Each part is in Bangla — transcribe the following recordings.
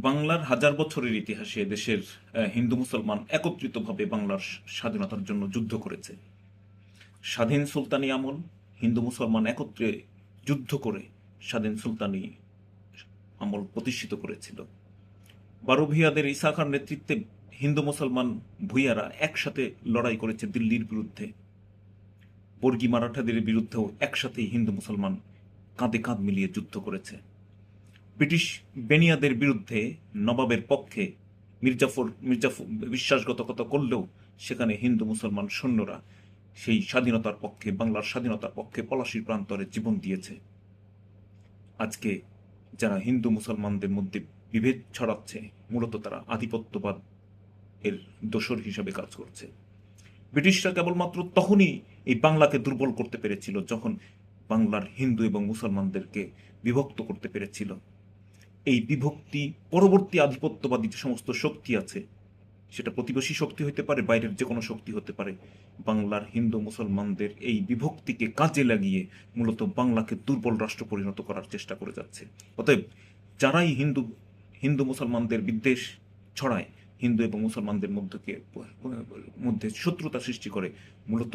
বাংলার হাজার বছরের ইতিহাসে দেশের হিন্দু মুসলমান একত্রিতভাবে বাংলার স্বাধীনতার জন্য যুদ্ধ করেছে। স্বাধীন সুলতানি আমল হিন্দু মুসলমান একত্রে যুদ্ধ করে স্বাধীন সুলতানি আমল প্রতিষ্ঠিত করেছিল। বারো ভূঁইয়াদের ঈসা খাঁর নেতৃত্বে হিন্দু মুসলমান ভূঁইয়ারা একসাথে লড়াই করেছে দিল্লির বিরুদ্ধে। বর্গী মারাঠাদের বিরুদ্ধেও একসাথেই হিন্দু মুসলমান কাঁধে কাঁধ মিলিয়ে যুদ্ধ করেছে। ব্রিটিশ বেনিয়াদের বিরুদ্ধে নবাবের পক্ষে মির্জাফর বিশ্বাসঘাতকতা করলেও সেখানে হিন্দু মুসলমান সৈন্যরা সেই স্বাধীনতার পক্ষে, বাংলার স্বাধীনতার পক্ষে পলাশির প্রান্তরে জীবন দিয়েছে। আজকে যারা হিন্দু মুসলমানদের মধ্যে বিভেদ ছড়াচ্ছে, মূলত তারা আধিপত্যবাদ এর দোসর হিসাবে কাজ করছে। ব্রিটিশরা কেবলমাত্র তখনই এই বাংলাকে দুর্বল করতে পেরেছিল যখন বাংলার হিন্দু এবং মুসলমানদেরকে বিভক্ত করতে পেরেছিল। এই বিভক্তি পরবর্তী আধিপত্যবাদী যে সমস্ত শক্তি আছে, সেটা প্রতিবেশী শক্তি হতে পারে, বাইরের যে কোনো শক্তি হতে পারে, বাংলার হিন্দু মুসলমানদের এই বিভক্তিকে কাজে লাগিয়ে মূলত বাংলাকে দুর্বল রাষ্ট্র পরিণত করার চেষ্টা করে যাচ্ছে। অতএব যারাই হিন্দু মুসলমানদের বিদ্বেষ ছড়ায়, হিন্দু এবং মুসলমানদের মধ্যে শত্রুতা সৃষ্টি করে, মূলত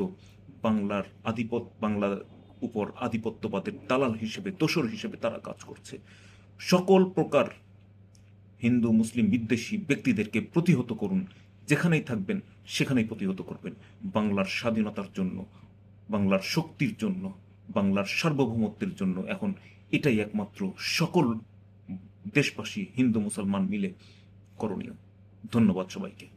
বাংলার উপর আধিপত্যবাদের দালাল হিসেবে, দোসর হিসেবে তারা কাজ করছে। সকল প্রকার হিন্দু মুসলিম বিদ্বেষী ব্যক্তিদেরকে প্রতিহত করুন, যেখানেই থাকবেন সেখানেই প্রতিহত করবেন। বাংলার স্বাধীনতার জন্য, বাংলার শক্তির জন্য, বাংলার সার্বভৌমত্বের জন্য এখন এটাই একমাত্র সকল দেশবাসী হিন্দু মুসলমান মিলে করণীয়। ধন্যবাদ সবাইকে।